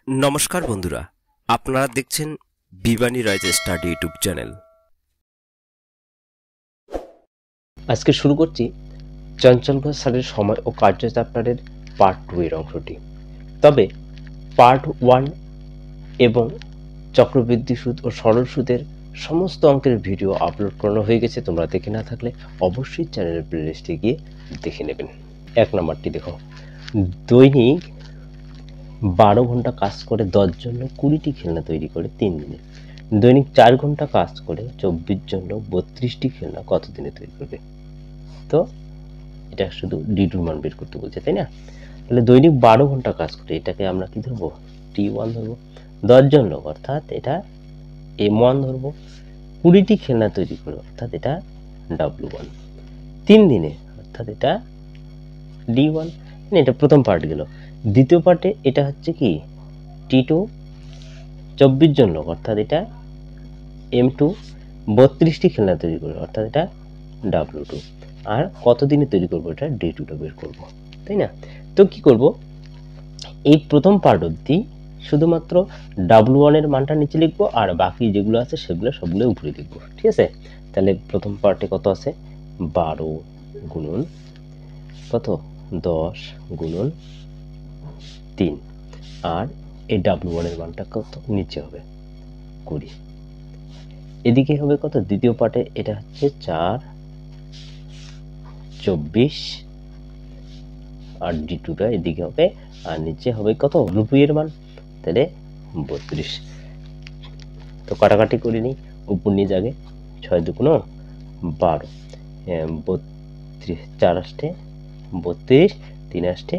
নমস্কার বন্ধুরা, আপনারা দেখছেন বিবানী রাইজ স্টাডি ইউটিউব চ্যানেল। আজকে শুরু করছি চঞ্চল ঘোষ স্যারের সময় ও কার্য চ্যাপ্টারের পার্ট 2 এর অংশটি। তবে পার্ট 1 এবং চক্রবৃদ্ধি সুদ ও সরল সুদের সমস্ত অঙ্কের ভিডিও আপলোড করানো হয়ে গেছে। তোমরা দেখে না থাকলে অবশ্যই চ্যানেলের প্লেলিস্টে গিয়ে দেখে নেবেন। 1 নম্বরটি দেখো, দৈনিক 12 ঘন্টা কাজ করে 10 জন্য 20টি খেলনা তৈরি করে 3 দিনে। দৈনিক 4 ঘন্টা কাজ করে 24 জন্য 32টি খেলনা কত দিনে তৈরি করবে? তো এটা শুধু D2 মান বের করতে বলছে, তাই না? তাহলে দৈনিক 12 ঘন্টা কাজ করে এটাকে আমরা কি ধরবো? T1 ধরবো। 10 জন লোক অর্থাৎ এটা M1 ধরবো। 20টি খেলনা তৈরি করে অর্থাৎ এটা W1। 3 দিনে অর্থাৎ এটা D1। এটা প্রথম পার্ট গেল। দ্বিতীয় পার্টে এটা হচ্ছে কি T2, 24 জন লোক অর্থাৎ এটা M2, 32টি খেলনা তৈরি করে অর্থাৎ এটা W2। আর কত দিনে তৈরি করবো? এটা D2 টা বের করবো, তাই না? তো কি করব, এই প্রথম পার্ট অবধি শুধুমাত্র W1 এর মানটা নিচে লিখবো আর বাকি যেগুলো আছে সেগুলো সবগুলো উপরে লিখবো, ঠিক আছে? তাহলে প্রথম পার্টে কত আছে? 12 গুণন কত? 10 গুণন 3। আর এই W1 এর মানটা কত? নিচে হবে 20। এদিকে হবে কত? দ্বিতীয় পার্টে এটা হচ্ছে 4, 24 আর D2 টা এদিকে হবে আর নিচে হবে কত? W2 এর মান, তাহলে 32। তো কাটাকাটি করে নিই, উপর নিচ আগে। 6 দুগুণ 12, 32, 4 আষ্টে 32, 3 আষ্টে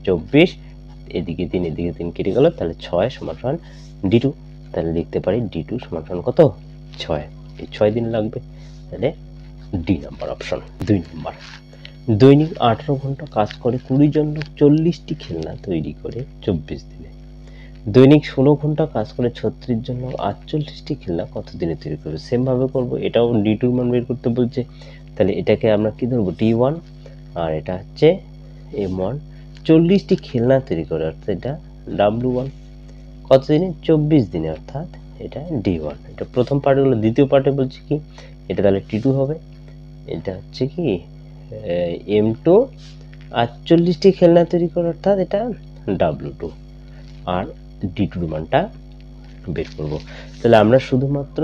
24, এদিকে 3 এদিকে 3 কেটে গেল, তাহলে 6 সমান D2। তাহলে লিখতে পারি D2 সমান কত? 6। এই 6 দিন লাগবে, তাহলে ডি নাম্বার অপশন। 2 নম্বর, দৈনিক 18 ঘন্টা কাজ করে 20 জন লোক 40টি খেলনা তৈরি করে 24 দিনে। দৈনিক 16 ঘন্টা কাজ করে 36 জন লোক 48টি খেলনা কত দিনে তৈরি করবে? সেম ভাবে করবো, এটাও D2 মান বের করতে বলছে। তাহলে এটাকে আমরা কি ধরবো? T1 আর এটা হচ্ছে M1। 40টি খেলনা তৈরি করে অর্থাৎ এটা W1। কত দিনে? 24 দিনে অর্থাৎ এটা D1। এটা প্রথম পার্ট হলো। দ্বিতীয় পার্টে বলছে কি এটা তাহলে T2 হবে। এটা হচ্ছে কি M2, 48টি খেলনা তৈরি করে অর্থাৎ এটা W2। আর D2 মানটা বের করব। তাহলে আমরা শুধুমাত্র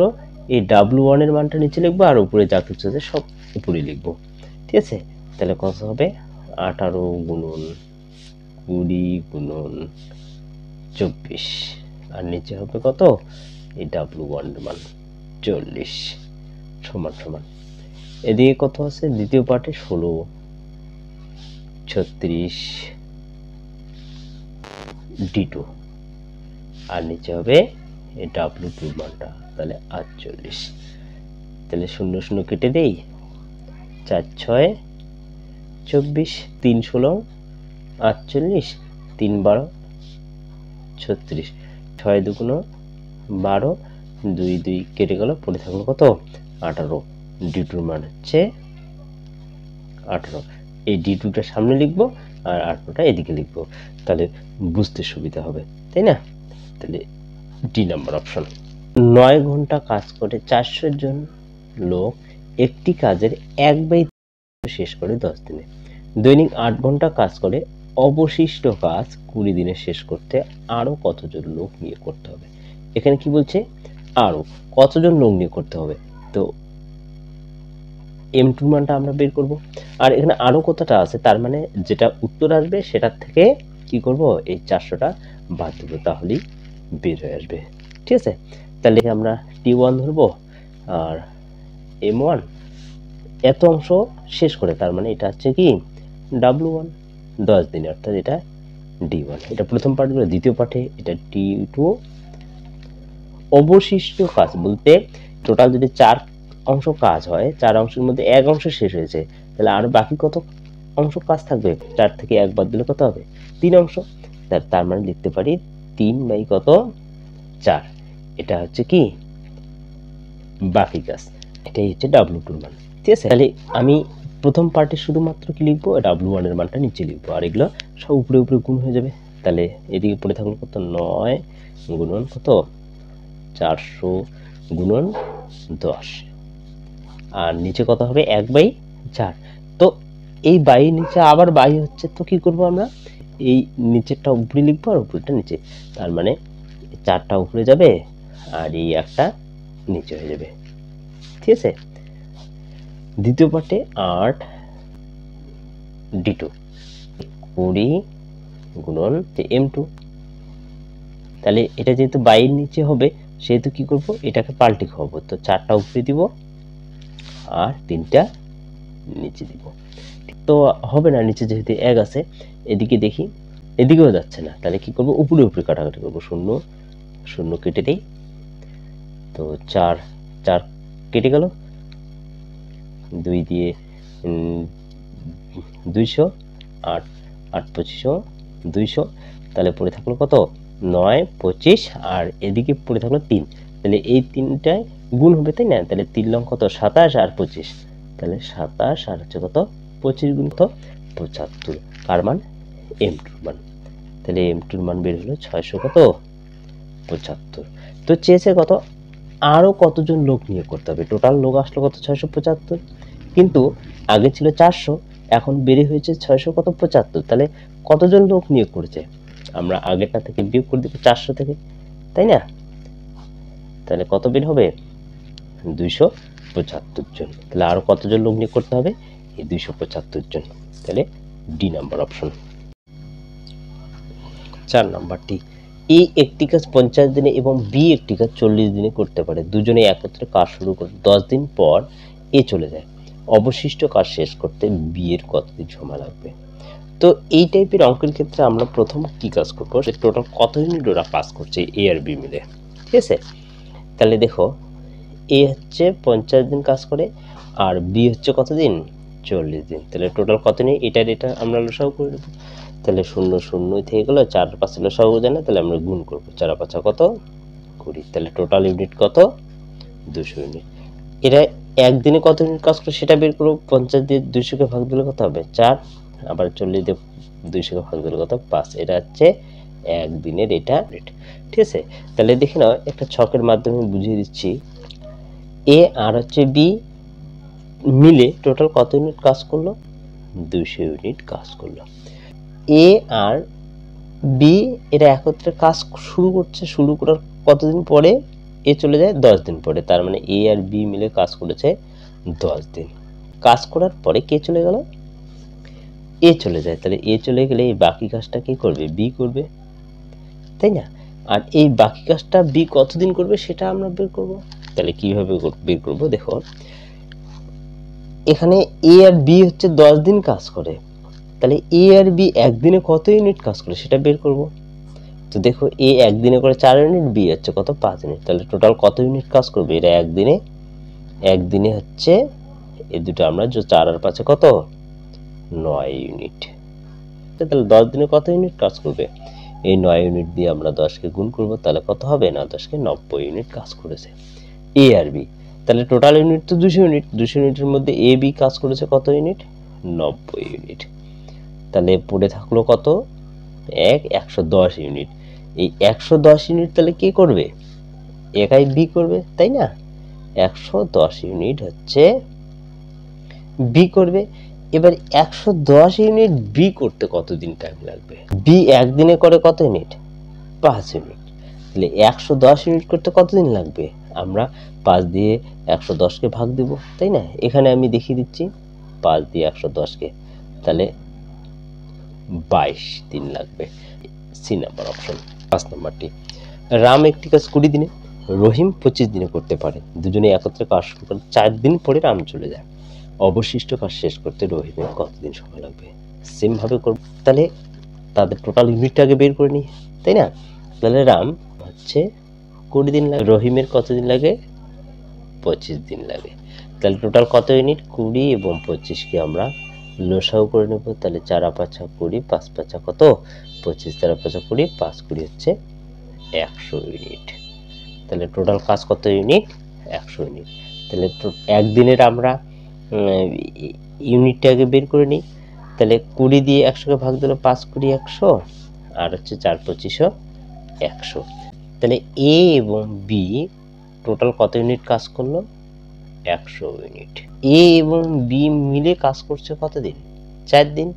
এই W1 এর মানটা নিচে লিখবো আর উপরে যা কিছু আছে সব উপরে লিখবো, ঠিক আছে? তাহলে কত হবে? 18 গুণন 20 গুণন 24 আর নিচে হবে কত? এই W1 এর মান 40 সমান সমান। এদিকে কত আছে? দ্বিতীয় পার্টে 16, 36 D2 আর নিচে হবে এই W2 মানটা, তাহলে 48। তাহলে 0 0 কেটে দেই, 4 6 24, 3 16 48, 3 12 36, 6 দুগুণ 12, 2 2 কেটে গেল, পড়ে থাকলো কত? 18। D2 মান হচ্ছে 18। এই D2 টা সামনে লিখবো আর 18টা এদিকে লিখবো, তাহলে বুঝতে সুবিধা হবে, তাই না? তাহলে ডি নাম্বার অপশন। 9 ঘন্টা কাজ করে 400 জন লোক একটি কাজের 1/3 শেষ করে 10 দিনে। দৈনিক 8 ঘন্টা কাজ করে অবশিষ্ট কাজ 20 দিনে শেষ করতে আরো কতজন লোক নিয়োগ করতে হবে? এখানে কি বলছে? আরো কতজন লোক নিয়োগ করতে হবে। তো M2 মানটা আমরা বের করব। আর এখানে আরো কতটা আছে, তার মানে যেটা উত্তর আসবে সেটার থেকে কি করব? এই 400টা বাদ দেবো, তাহলেই বের হয়ে আসবে, ঠিক আছে? তাহলে আমরা T1 ধরবো আর M1 এত অংশ শেষ করে, তার মানে এটা হচ্ছে কি W1 10 দিনে অর্থাৎ এটা D1। এটা প্রথম পার্ট গেল। দ্বিতীয় পার্টে এটা T2। অবশিষ্ট কাজ বলতে টোটাল যদি 4 অংশ কাজ হয়, 4 অংশের মধ্যে 1 অংশ শেষ হয়েছে, তাহলে আর বাকি কত অংশ কাজ থাকবে? 4 থেকে 1 বাদ দিলে কত হবে? 3 অংশ। তার মানে লিখতে পারি 3 বাই কত? 4। এটা হচ্ছে কি বাকি কাজ, এটাই হচ্ছে W2 এর মান, ঠিক আছে? তাহলে আমি প্রথম পার্টে শুধুমাত্র কি লিখবো? W1 এর মানটা নিচে লিখবো আর এগুলো সব উপরে উপরে গুণ হয়ে যাবে, তাহলে এদিকে পড়ে থাকলো কত, 9 গুণন কত 400 গুণন 10, আর নিচে কত হবে 1/4। তো এই বাই নিচে আবার বাই হচ্ছে, তো কি করব আমরা, এই নিচেরটা উপরে লিখবো আর উপরেরটা নিচে, তার মানে 4টা উপরে যাবে আর এই একটা নিচে হয়ে যাবে। ঠিক আছে, দ্বিতীয় পার্টে 8 d2 20 গুণন m2। তাহলে এটা যেহেতু বাইয়ের নিচে হবে সেহেতু কি করব, এটাকে পাল্টে খাওয়াবো, তো 4টা উপরে দিব আর 3টা নিচে দিব। তো হবে না, নিচে যেহেতু 1 আছে, এদিকে দেখি এদিকেও যাচ্ছে না, তাহলে কি করব, উপরে উপরে কাটাকাটি করবো, 0 0 কেটে দেই, তো 4 4 কেটে গেল, 2 দিয়ে 200, 8 8 25 200, তাহলে পড়ে থাকলো কত 9 25, আর এদিকে পড়ে থাকলো 3, তাহলে এই 3টায় গুণ হবে, তাই না, তাহলে 3 লং কত 27 আর 25, তাহলে 27 আর হচ্ছে কত 25 গুণ কত 75, কার মান m2 মান। তাহলে m2 মান বের হলো 600 কত 75। তো চেয়েছে কত, আরো কতজন লোক নিয়োগ করতে হবে, টোটাল লোক আসলো কত 675, কিন্তু আগে ছিল 400, এখন বেড়ে হয়েছে 600 কত 75, তাহলে কতজন লোক নিয়োগ করেছে, আমরা আগেরটা থেকে বিয়োগ করে দিব 400 থেকে, তাই না, তাহলে কত বের হবে 275 জন। তাহলে আরো কতজন লোক নিয়োগ করতে হবে, এই 275 জন, তাহলে ডি নাম্বার অপশন। 4 নাম্বারটি, এ একটি কাজ 50 দিনে এবং বি একটি কাজ 40 দিনে করতে পারে, দুজনে একত্রে কাজ শুরু করে 10 দিন পর এ চলে যায়, অবশিষ্ট কাজ শেষ করতে বি এর কতদিন সময় লাগবে। তো এই টাইপের অঙ্কের ক্ষেত্রে আমরা প্রথম কি কাজ করবো, টোটাল কত ইউনিট ওরা কাজ করছে এ আর বি মিলে। ঠিক আছে, তাহলে দেখো এ হচ্ছে 50 দিন কাজ করে আর বি হচ্ছে কতদিন 40 দিন, তাহলে টোটাল কত নেই, এটা আমরা লসাগু করে দেবো, তাহলে 0 0 থেকে গেল, 4 5 লসাগু জানা, তাহলে আমরা গুণ করবো, 4 5 কত 20, তাহলে টোটাল ইউনিট কত 200 ইউনিট। এরা একদিনে কত ইউনিট কাজ করে সেটা বের করবো, 50 দিয়ে 200 কে ভাগ দিলে কত হবে 4, আবার 40 দিয়ে 200 কে ভাগ দিলে কত 5, এটা হচ্ছে একদিনের এটা। ঠিক আছে, তাহলে দেখে নাও একটা ছকের মাধ্যমে বুঝিয়ে দিচ্ছি, এ আর হচ্ছে বি মিলে টোটাল কত ইউনিট কাজ করলো 200 ইউনিট কাজ করলো। এ আর বি এরা একত্রে কাজ শুরু করছে, শুরু করার কতদিন পরে এ চলে যায় 10 দিন পরে, তার মানে এ আর বি মিলে কাজ করেছে 10 দিন। কাজ করার পরে কে চলে গেল, এ চলে যায়, তাহলে এ চলে গেলে এই বাকি কাজটা কে করবে, বি করবে, তাই না, আর এই বাকি কাজটা বি কতদিন করবে সেটা আমরা বের করব। তাহলে কিভাবে বের করব, দেখো এখানে এ আর বি হচ্ছে 10 দিন কাজ করে, তাহলে এ আর বি একদিনে কত ইউনিট কাজ করে সেটা বের করব। তো দেখো এ একদিনে করে 4 ইউনিট, বি হচ্ছে কত 5 ইউনিট, তাহলে টোটাল কত ইউনিট কাজ করবে, এরা একদিনে হচ্ছে এই দুটো আমরা 4 আর 5 কত 9 ইউনিট, তাহলে 10 দিনে কত ইউনিট কাজ করবে, এই 9 ইউনিট দিয়ে আমরা 10 কে গুণ করব, তাহলে কত হবে না 10 কে 90 ইউনিট কাজ করেছে এ আর বি। তাহলে টোটাল ইউনিট তো 200 ইউনিট, 200 ইউনিটের মধ্যে এ বি কাজ করেছে কত ইউনিট 90 ইউনিট, তাহলে পড়ে থাকলো কত 110 ইউনিট। এই 110 ইউনিট তাহলে কে করবে, একাই বি করবে, তাই না, 110 ইউনিট হচ্ছে বি করবে। এবার 110 ইউনিট বি করতে কতদিন টাইম লাগবে, বি একদিনে করে কত ইউনিট 5 ইউনিট, তাহলে 110 ইউনিট করতে কতদিন লাগবে, আমরা 5 দিয়ে 110 কে ভাগ দেব, তাই না, এখানে আমি দেখিয়ে দিচ্ছি 5 দিয়ে 110 কে, তাহলে 22 দিন লাগবে, সি নাম্বার অপশন। 5 নাম্বারটি, রাম একটি কাজ 20 দিনে, রহিম 25 দিনে করতে পারে, দুজনে একত্রে কাজ শুরু করে 4 দিন পরে রাম চলে যায়, অবশিষ্ট কাজ শেষ করতে রহিমের কতদিন সময় লাগবে, সেম ভাবে করব। তাহলে তাদের টোটাল ইউনিটটা আগে বের করে নিই, তাই না, তাহলে রাম হচ্ছে 20 দিন লাগে, রহিমের কতদিন লাগে 25 দিন লাগে, তাহলে টোটাল কত ইউনিট 20 এবং 25 কে আমরা লসাগু করে নেব, তাহলে 4 5 20, 5 5 কত 25, 4 5 20, 5 20 হচ্ছে 100 ইউনিট, তাহলে টোটাল কাজ কত ইউনিট 100 ইউনিট। তাহলে একদিনের আমরা ইউনিটটা আগে বের করে নিই, তাহলে 20 দিয়ে 100 কে ভাগ দিলে 5 20 100, আর হচ্ছে 4 25 100। তাহলে এ এবং বি টোটাল কত ইউনিট কাজ করলো? 100 ইউনিট। এ এবং বি মিলে কাজ করছে কতদিন? 4 দিন,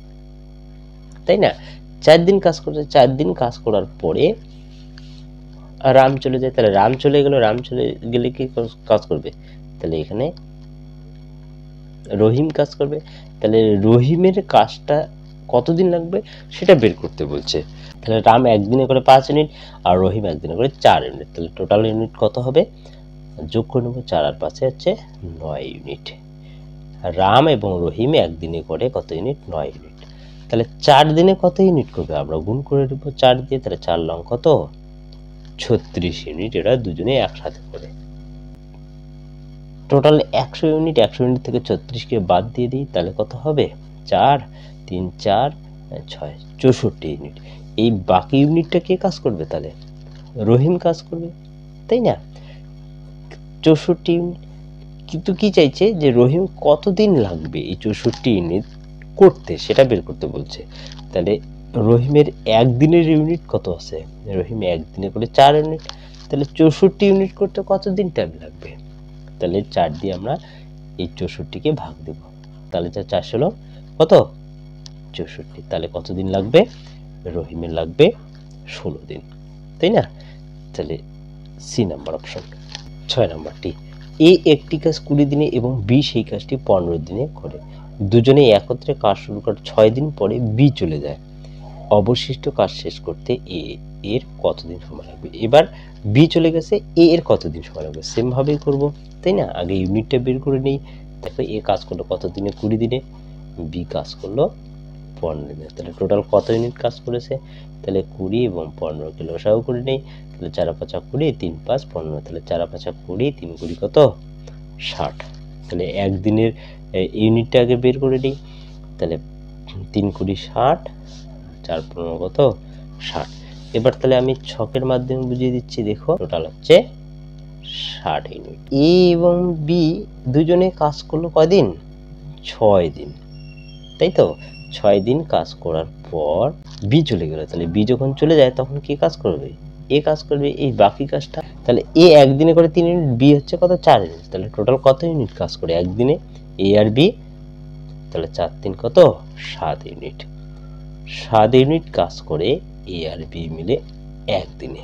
তাই না? 4 দিন কাজ করছে। 4 দিন কাজ করার পরে রাম চলে যায়। তাহলে রাম চলে গেল, রাম চলে গেলে কি কাজ করবে? তাহলে এখানে রহিম কাজ করবে। তাহলে রহিমের কাজটা কতদিন লাগবে সেটা বের করতে বলছে। তাহলে রাম একদিনে করে 5 ইউনিট আর রহিম একদিনে করে 4 ইউনিট। তাহলে টোটাল ইউনিট কত হবে? যোগ করে নেব, 4 আর 5 হচ্ছে 9 ইউনিট। রাম এবং রহিম একদিনে করে কত ইউনিট? 9 ইউনিট। তাহলে 4 দিনে কত ইউনিট করবে? আমরা গুণ করে দেব 4 দিয়ে। তাহলে 4 লং কত? 36 ইউনিট এরা দুজনে একসাথে করে। Total 100 unit. 100 ইউনিট থেকে 36কে বাদ দিয়ে দিই, তাহলে কত হবে? 4 3 4 6 64 ইউনিট। এই বাকি ইউনিটটা কে কাজ করবে? তাহলে রহিম কাজ করবে, তাই না? 64 ইউনিট। কিন্তু কি চাইছে যে রহিম কতদিন লাগবে এই 64 ইউনিট করতে সেটা বের করতে বলছে। তাহলে রহিমের একদিনের ইউনিট কত আছে? রহিম একদিনে করে 4 ইউনিট। তাহলে 64 ইউনিট করতে কতদিন টাইম লাগবে? তাহলে 4 দিয়ে আমরা এই 64কে ভাগ দেব। তাহলে 4 হলো কত? 64। তাহলে কতদিন লাগবে? রহিমের লাগবে 16 দিন, তাই না? তাহলে সি নাম্বার অপশন। 6 নাম্বারটি, এ একটি কাজ 20 দিনে এবং বি সেই কাজটি 15 দিনে করে। দুজনে একত্রে কাজ শুরু করে 6 দিন পরে বি চলে যায়। অবশিষ্ট কাজ শেষ করতে এ এর কতদিন সময় লাগবে? এবার বি চলে গেছে, এ এর কতদিন সময় লাগবে? সেম ভাবেই করব, তাই না? আগে ইউনিটটা বের করে নেই। দেখো এ কাজ করলো কত দিনে? 20 দিনে। বি কাজ করলো 15 দিনে। তাহলে টোটাল কত ইউনিট কাজ করেছে? তাহলে 20 এবং 15 কে লসাগু করে নেই। তাহলে 4 5 20, 3 5 15। তাহলে 4 5 20, 3 20 কত? 60। তাহলে একদিনের ইউনিটটা আগে বের করে নিই। তাহলে 3 20 60, 4 15 কত? 60। এবার তাহলে আমি ছকের মাধ্যমে বুঝিয়ে দিচ্ছি। দেখো টোটাল হচ্ছে 60 ইউনিট। এ এবং বি দুজনে কাজ করলো কয়দিন? 6 দিন, তাই তো? 6 দিন কাজ করার পর বি চলে গেল। তাহলে বি যখন চলে যায় তখন কি কাজ করবে? এ কাজ করবে এই বাকি কাজটা। তাহলে এ একদিনে করে 3 ইউনিট, বি হচ্ছে কত? 4 ইউনিট। তাহলে টোটাল কত ইউনিট কাজ করে একদিনে এ আর বি? তাহলে 4 3 কত? 7 ইউনিট। 7 ইউনিট কাজ করে এ আর বি মিলে একদিনে।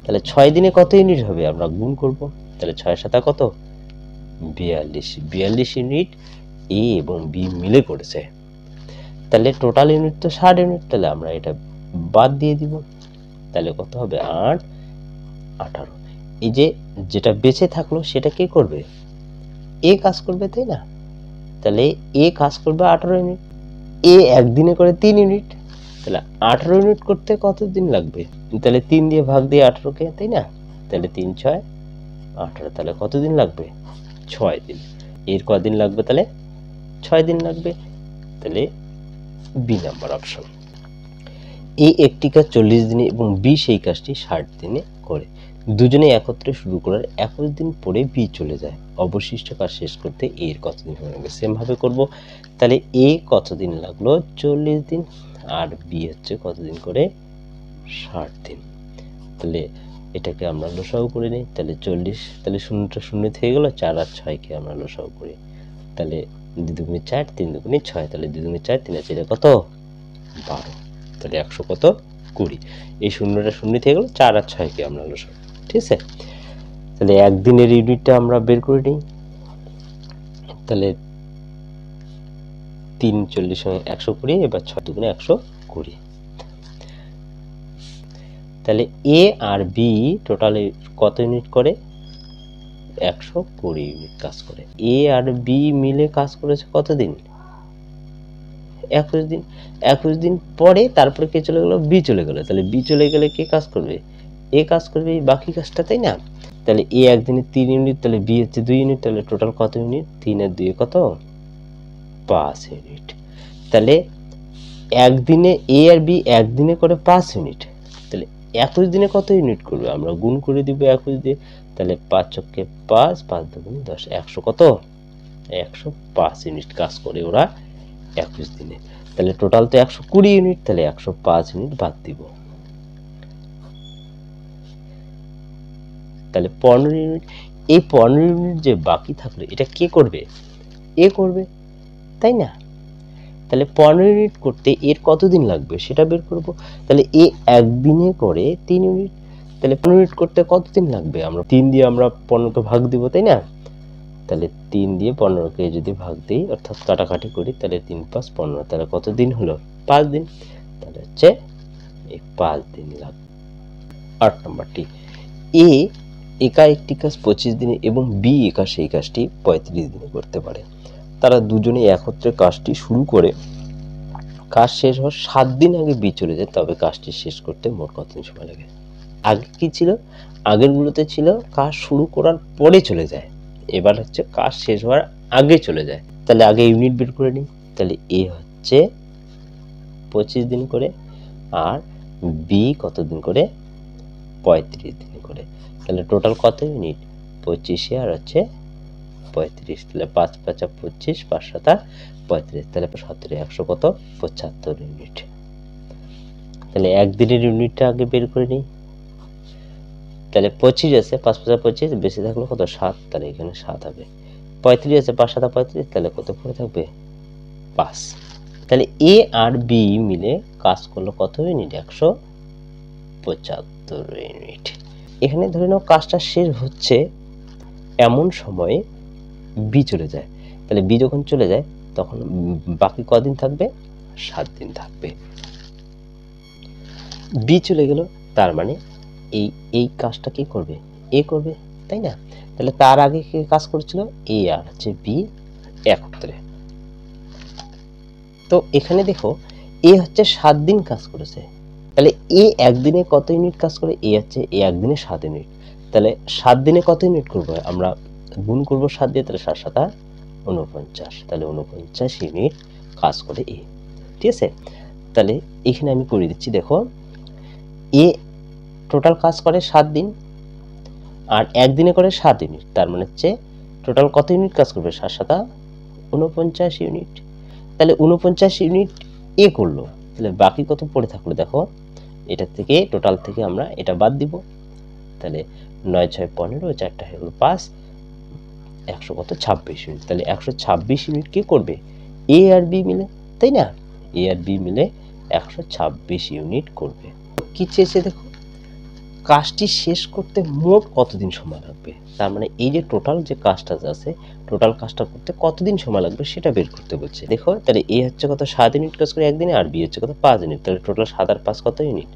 তাহলে 6 দিনে কত ইউনিট হবে? আমরা গুণ করব। তাহলে 6 7 কত? 42। 42 ইউনিট এ এবং বি মিলে করেছে। তাহলে টোটাল ইউনিট তো 60 ইউনিট। তাহলে আমরা এটা বাদ দিয়ে দিব। তাহলে কত হবে? 8 18। এই যে যেটা বেঁচে থাকলো সেটা কে করবে? এ কাজ করবে, তাই না? তাহলে এ কাজ করবে 18 ইউনিট। এ একদিনে করে 3 ইউনিট। তাহলে 18 ইউনিট করতে কতদিন লাগবে? তাহলে 3 দিয়ে ভাগ দিয়ে 18কে, তাই না? তাহলে 3 6 18। তাহলে কতদিন লাগবে? 6 দিন। এর কদিন লাগবে? তাহলে 6 দিন লাগবে। তাহলে বি নাম্বার অপশন। এ একটি কাজ 40 দিনে এবং বি সেই কাজটি 60 দিনে করে। দুজনে একত্রে শুরু করার 21 দিন পরে বি চলে যায়। অবশিষ্ট কাজ শেষ করতে এর কতদিন সময় লাগবে? সেম ভাবে করব। তাহলে এ কতদিন লাগলো? 40 দিন। আর বি হচ্ছে কতদিন করে? 60 দিন। তাহলে এটাকে আমরা লসাগু করে নিই। তাহলে 40, তাহলে শূন্যটা শূন্য থেকে গেল। 4 আর 6 কে আমরা লসাগু করি। তাহলে 2 দুগুণে 4, 3 দুগুণে 6। তাহলে 2 দুগুণে 4, 3 আর 4 কত? 12। তাহলে 100 কত? 20। এই শূন্যটা শূন্য থেকে গেল। 4 আর 6 কে আমরা লসাগু, ঠিক আছে? তাহলে একদিনের ইউনিটটা আমরা বের করে নিই। তাহলে 3 40 120, এবার 6 দুগুণে 120। তাহলে এ আর বি টোটাল কত ইউনিট করে? 120 ইউনিট কাজ করে। এ আর বি মিলে কাজ করেছে কতদিন? 21 দিন। 21 দিন পরে তারপরে কে চলে গেল? বি চলে গেল। তাহলে বি চলে গেলে কে কাজ করবে? এ কাজ করবে এই বাকি কাজটা, তাই না? তাহলে এ একদিনে 3 ইউনিট, তাহলে বি হচ্ছে 2 ইউনিট। তাহলে টোটাল কত ইউনিট? 3 আর 2 কত? 5 ইউনিট। তাহলে একদিনে এ আর বি একদিনে করে 5 ইউনিট। তাহলে 21 দিনে কত ইউনিট করবে? আমরা গুণ করে দিব 21 দিয়ে। তাহলে 5 চক্কে 5, 5 দুগুণে 10, 100 কত? 105 ইউনিট কাজ করে ওরা 21 দিনে। তাহলে টোটাল তো 120 ইউনিট, তাহলে 105 ইউনিট বাদ দিব। তাহলে 15 ইউনিট, এই 15 ইউনিট যে বাকি থাকলো এটা কে করবে? এ করবে, তাই না? তাহলে 15 ইউনিট করতে এর কতদিন লাগবে সেটা বের করব। তাহলে এ একদিনে করে 3 ইউনিট, তাহলে 15 ইউনিট করতে কতদিন লাগবে? আমরা 3 দিয়ে আমরা 15কে ভাগ দিব, তাই না? তাহলে 3 দিয়ে 15কে যদি ভাগ দিই, অর্থাৎ কাটাকাটি করি, তাহলে 3 5 15, তাহলে কত দিন হলো? 5 দিন। তাহলে হচ্ছে এই 5 দিন লাগবে। 8 নম্বরটি, এ একা একটি কাজ 25 দিনে এবং বি একা সেই কাজটি 35 দিনে করতে পারে। তারা দুজনে একত্রে কাজটি শুরু করে কাজ শেষ হওয়ার 7 দিন আগে বি চলে যায়, তবে কাজটি শেষ করতে মোট কতদিন সময় লাগে? আগে কি ছিল? আগেরগুলোতে ছিল কাজ শুরু করার পরে চলে যায়, এবার হচ্ছে কাজ শেষ হওয়ার আগে চলে যায়। তাহলে আগে ইউনিট বের করে নিই। তাহলে এ হচ্ছে 25 দিন করে, আর বি কতদিন করে? 35 দিন করে। তাহলে টোটাল কত ইউনিট? 25 আর হচ্ছে 35, তাহলে 5 5 25, 5 7 35, তাহলে 17 100 কত? 75 ইউনিট। তাহলে একদিনের ইউনিটটা আগে বের করে নিই। তাহলে 25 আছে, 5 5 25, বেশি থাকলো কত? 7, তাহলে এখানে 7 হবে। 35 আছে, 5 7 35, তাহলে কত পড়ে থাকবে? 5। তাহলে এ আর বি মিলে কাজ করলো কত ইউনিট? 175 ইউনিট। এখানে ধরে নাও কাজটা শেষ হচ্ছে এমন সময়ে বি চলে যায়, তাহলে বি যখন চলে যায় তখন বাকি কদিন থাকবে? 7 দিন থাকবে। বি চলে গেল, তার মানে এই কাজটা কি করবে? এ করবে, তাই না? তাহলে তার আগে কে কাজ করেছিল? এ আর হচ্ছে বি একত্রে। তো এখানে দেখো এ হচ্ছে 7 দিন কাজ করেছে, তাহলে এ একদিনে কত ইউনিট কাজ করে? এ হচ্ছে এ একদিনে 7 ইউনিট, তাহলে 7 দিনে কত ইউনিট করবো? আমরা গুণ করবো 7 দিয়ে, তাহলে 7 7 49, তাহলে 49 ইউনিট কাজ করে এ। ঠিক আছে, তাহলে এখানে আমি করে দিচ্ছি। দেখো এ টোটাল কাজ করে 7 দিন, আর একদিনে করে 7 ইউনিট, তার মানে হচ্ছে টোটাল কত ইউনিট কাজ করবে? 7 7 49 ইউনিট। তাহলে 49 ইউনিট এ করলো, তাহলে বাকি কত পড়ে থাকলো? দেখো এটা থেকে, টোটাল থেকে আমরা এটা বাদ দিব, তাহলে 9 6 15, 4টা হয়ে গেল 5, 100 কত? 26 ইউনিট। তাহলে 126 ইউনিট কে করবে? এ আর বি মিলে, তাই না? এ আর বি মিলে 126 ইউনিট করবে। কি চেয়েছে দেখো, কাজটি শেষ করতে মোট কতদিন সময় লাগবে। তার মানে এই যে টোটাল যে কাজটা আছে, টোটাল কাজটা করতে কতদিন সময় লাগবে সেটা বের করতে বলছে। দেখো তাহলে এ হচ্ছে কত? 7 ইউনিট কাজ করে একদিনে, আর বি হচ্ছে কত? 5 ইউনিট, তাহলে টোটাল 7 আর 5 কত ইউনিট?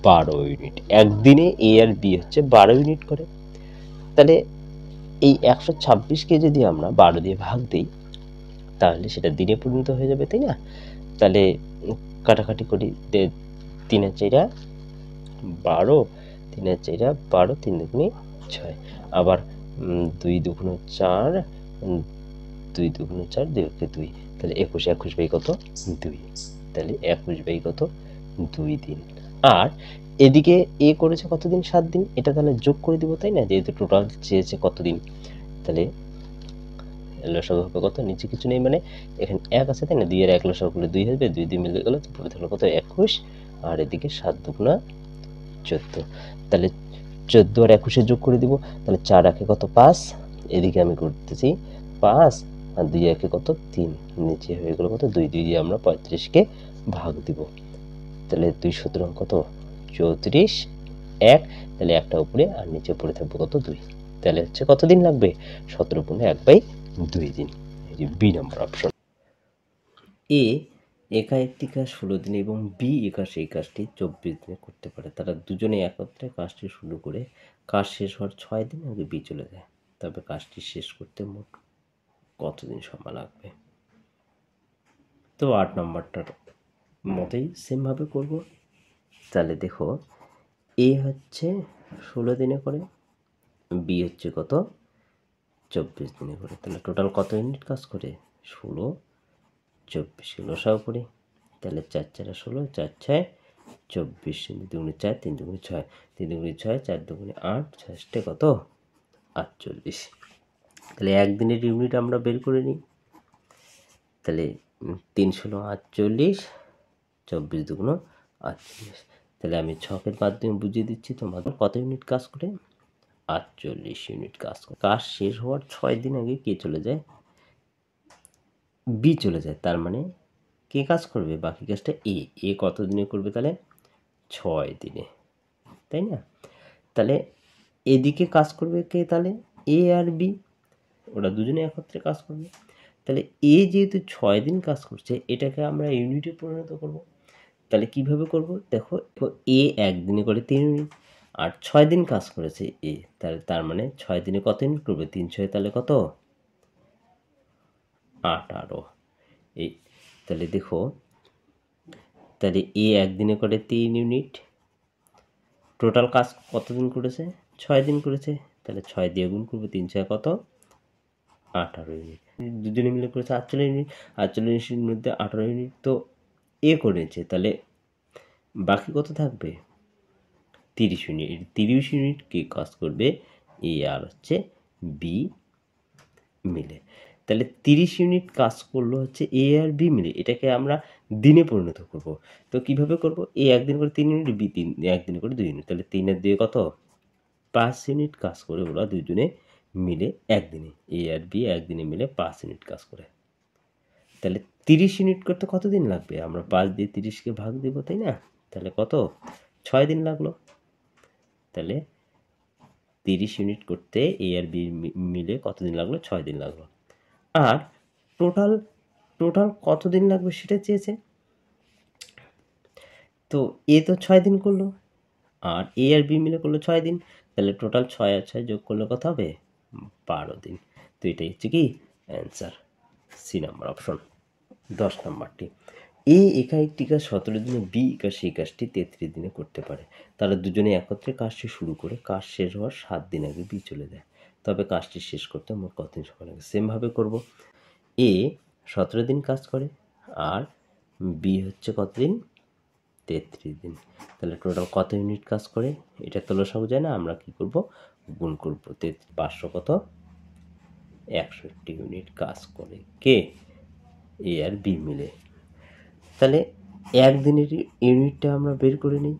12 ইউনিট। একদিনে এ আর বি হচ্ছে 12 ইউনিট করে। তাহলে এই 126কে যদি আমরা 12 দিয়ে ভাগ দিই, তাহলে সেটা দিনে পরিণত হয়ে যাবে, তাই না? তাহলে কাটাকাটি করি, 3 আর 4 12, 3 আর 4 12, 3 দুগুণে 6, আবার 2 দুগুণে 4, 2 দুগুণে 4, 2 কে 2, তাহলে 21, 21 বাই কত? 2, তাহলে 21 বাই কত? 2 দিন। আর এদিকে এ করেছে কতদিন? 7 দিন। এটা তাহলে যোগ করে দিব, তাই না? যেহেতু টোটাল চেয়েছে কতদিন, তাহলে লসাগু হবে কত? নিচে কিছু নেই মানে এখানে 1 আছে, তাই না? 2 এর 1 লসাগু করলে 2 হবে, 2 2 মিলে গেল, পড়ে থাকলো কত? 21, আর এদিকে 7 দুগুণা 14, তাহলে 14 আর 21 যোগ করে দিব, তাহলে 4 একে কত? 5, এদিকে আমি করতেছি 5, আর 2 একে কত? 3, নিচে হয়ে গেল কত? 2, 2 দিয়ে আমরা 35কে ভাগ দিব, তাহলে 2 17 কত? 34, 1, তাহলে একটা উপরে আর নিচে পড়ে থাকবে কত? 2, তাহলে হচ্ছে কতদিন লাগবে? 17 গুণে 1/2 দিন। এই যে বি নম্বর অপশন। এ একা একটি কাজ 16 দিনে এবং বি একা সেই কাজটি 24 দিনে করতে পারে। তারা দুজনে একত্রে কাজটি শুরু করে কাজ শেষ হওয়ার 6 দিন আগে বি চলে যায়, তবে কাজটি শেষ করতে মোট কতদিন সময় লাগবে? তো 8 নম্বরটার মতোই সেমভাবে করব। তাহলে দেখো এ হচ্ছে 16 দিনে করে, বি হচ্ছে কত? 24 দিনে করে, তাহলে টোটাল কত ইউনিট কাজ করে? 16 24, লসাগু করি, তাহলে 4 4 16, 4 6 24, 2 দুগুণে 4, 3 দুগুণে 6, 3 দুগুণে 6, 4 দুগুণে 8, 6 কত? 48। তাহলে একদিনের ইউনিট আমরা বের করে নিই। তাহলে 3 ষোলো 48, 24 দুগুণ 48। তাহলে আমি ছকের মাধ্যমে বুঝিয়ে দিচ্ছি তোমাদের কত ইউনিট কাজ করে, 48 ইউনিট কাজ করে। কাজ শেষ হওয়ার 6 দিন আগে কে চলে যায়, বি চলে যায়। তার মানে কে কাজ করবে, বাকি কাজটা এ কত দিনে করবে, তাহলে 6 দিনে, তাই না? তাহলে এদিকে কাজ করবে কে, তাহলে এ আর বি, ওরা দুজনে একত্রে কাজ করবে। তাহলে এ যেহেতু 6 দিন কাজ করছে, এটাকে আমরা ইউনিটে পরিণত করব। তাহলে কিভাবে করব, দেখো এ একদিনে করে 3 ইউনিট, আর 6 দিন কাজ করেছে এ, তাহলে তার মানে 6 দিনে কত ইউনিট করবে, 3 6 তাহলে কত, 18। এই তাহলে দেখো, তাহলে এ একদিনে করে 3 ইউনিট, টোটাল কাজ কতদিন করেছে, 6 দিন করেছে। তাহলে 6 দিয়ে গুণ করবো, 3 6 কত, 18 ইউনিট। দুজনে মিলে করেছে 48 ইউনিট, 48 ইউনিটের মধ্যে 18 ইউনিট তো এ করেছে, তাহলে বাকি কত থাকবে, 30 ইউনিট। 30 ইউনিট কে কাজ করবে, এ আর হচ্ছে বি মিলে। তাহলে 30 ইউনিট কাজ করলো হচ্ছে এ আর বি মিলে, এটাকে আমরা দিনে পরিণত করব। তো কিভাবে করব, এ একদিন করে 3 ইউনিট, বি একদিনে করে 2 ইউনিট, তাহলে 3 আর 2 কত, 5 ইউনিট কাজ করে ওরা দুজনে মিলে একদিনে, এ আর বি একদিনে মিলে 5 ইউনিট কাজ করে। তাহলে 30 ইউনিট করতে কত দিন লাগবে, আমরা 5 দিয়ে 30কে ভাগ দেব, তাই না? তাহলে কত, 6 দিন লাগলো। তাহলে 30 ইউনিট করতে এ আর বি মিলে কত দিন লাগলো, 6 দিন লাগলো। আর টোটাল টোটাল কত দিন লাগবে সেটা চেয়েছে। তো এ তো 6 দিন করলো, আর এ আর বি মিলে করলো 6 দিন, তাহলে টোটাল 6 আর 6 যোগ করলে কত হবে, 12 দিন। তো এটাই হচ্ছে কি অ্যান্সার, সি নাম্বার অপশন। 10 নাম্বারটি, এ একা একটি কাজ 17 দিনে, বি একা সেই কাজটি 33 দিনে করতে পারে। তারা দুজনে একত্রে কাজটি শুরু করে কাজ শেষ হওয়ার 7 দিন আগে বি চলে যায়। তবে কাজটি শেষ করতে মোট কতদিন সময় লাগে, সেমভাবে করব। এ 17 দিন কাজ করে, আর বি হচ্ছে কতদিন, 33 দিন। তাহলে টোটাল কত ইউনিট কাজ করে, এটা তো লসাগু যায় না, আমরা কি করব, গুণ করব। 500 কত, 61 ইউনিট কাজ করে কে, এ আর বি মিলে। তাহলে একদিনের ইউনিটটা আমরা বের করে নিই।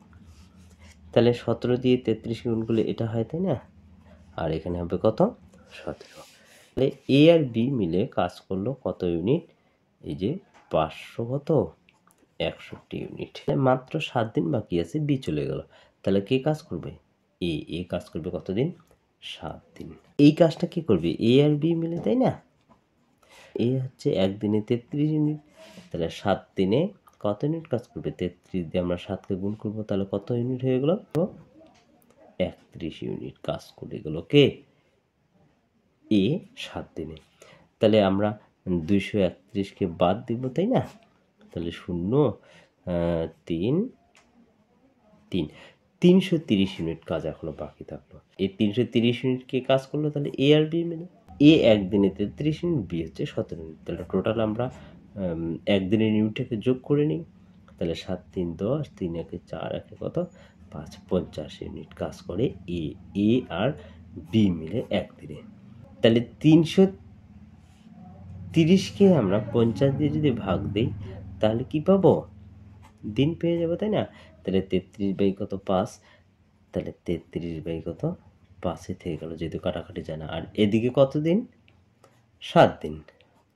তাহলে 17 দিয়ে 33 গুণ করলে এটা হয়, তাই না? আর এখানে হবে কত, 17। তাহলে এ আর বি মিলে কাজ করলো কত ইউনিট, এই যে 500 কত, 61 ইউনিট। মাত্র 7 দিন বাকি আছে, বি চলে গেল। তাহলে কে কাজ করবে, এ কাজ করবে কতদিন, 7 দিন। এই কাজটা কি করবে, এ আর বি মিলে, তাই না? এ হচ্ছে একদিনে 33 ইউনিট, তাহলে 7 দিনে কত ইউনিট কাজ করবে, 33 দিয়ে আমরা 7কে গুণ করবো, তাহলে কত ইউনিট হয়ে গেল, 31 ইউনিট কাজ করে গেল কে, এ 7 দিনে। তাহলে আমরা 231কে বাদ দিব, তাই না? তাহলে 0 3 3 330 ইউনিট কাজ এখনো বাকি থাকলো। এই 330 ইউনিট কে কাজ করলো, তাহলে এ আর বি মিলে। এ একদিনে 33 ইউনিট, বি হচ্ছে 17 ইউনিট। তাহলে টোটাল আমরা একদিনের ইউনিটটাকে যোগ করে নিই। তাহলে 7 3 10, 3 1 4 1 কত, 5 50 ইউনিট কাজ করে এ আর বি মিলে একদিনে। তাহলে 330কে আমরা 50 দিয়ে যদি ভাগ দিই, তাহলে কি পাবো, দিন পেয়ে যাবো, তাই না? তাহলে 33 বাই কত, 5। তাহলে 33 বাই কত, 5 থেকে গেল, যেহেতু কাটাকাটি যায় না। আর এদিকে কত দিন, 7 দিন।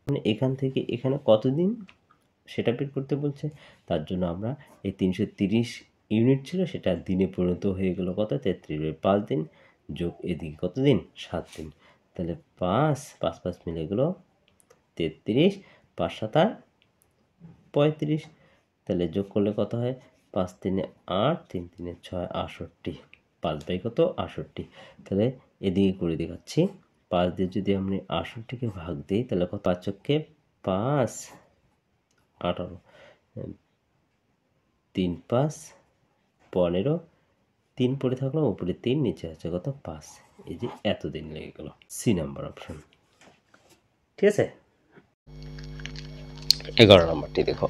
মানে এখান থেকে এখানে কত দিন সেটা বের করতে বলছে। তার জন্য আমরা এই 330 ইউনিট ছিল, সেটা দিনে পরিণত হয়ে গেল কত, 33 বাই 5 দিন, যোগ এদিকে কত দিন, 7 দিন। তাহলে 5 5 5 মিলে গেল 33, 5 7 35। তাহলে যোগ করলে কত হয়, 5 3 8, 3 3 6, 68। 5 বাই কত, 68। তাহলে এদিকে করে দেখাচ্ছি, 5 দিয়ে যদি আমরা 68কে ভাগ দিই, তাহলে কত, 5 চক্কে 5 18, 3 5 15, 3 পড়ে থাকলো, উপরে 3, নিচে আছে কত, 5। এই যে এতদিন লেগে গেল, সি নাম্বার অপশন। ঠিক আছে, 11 নম্বরটি দেখো,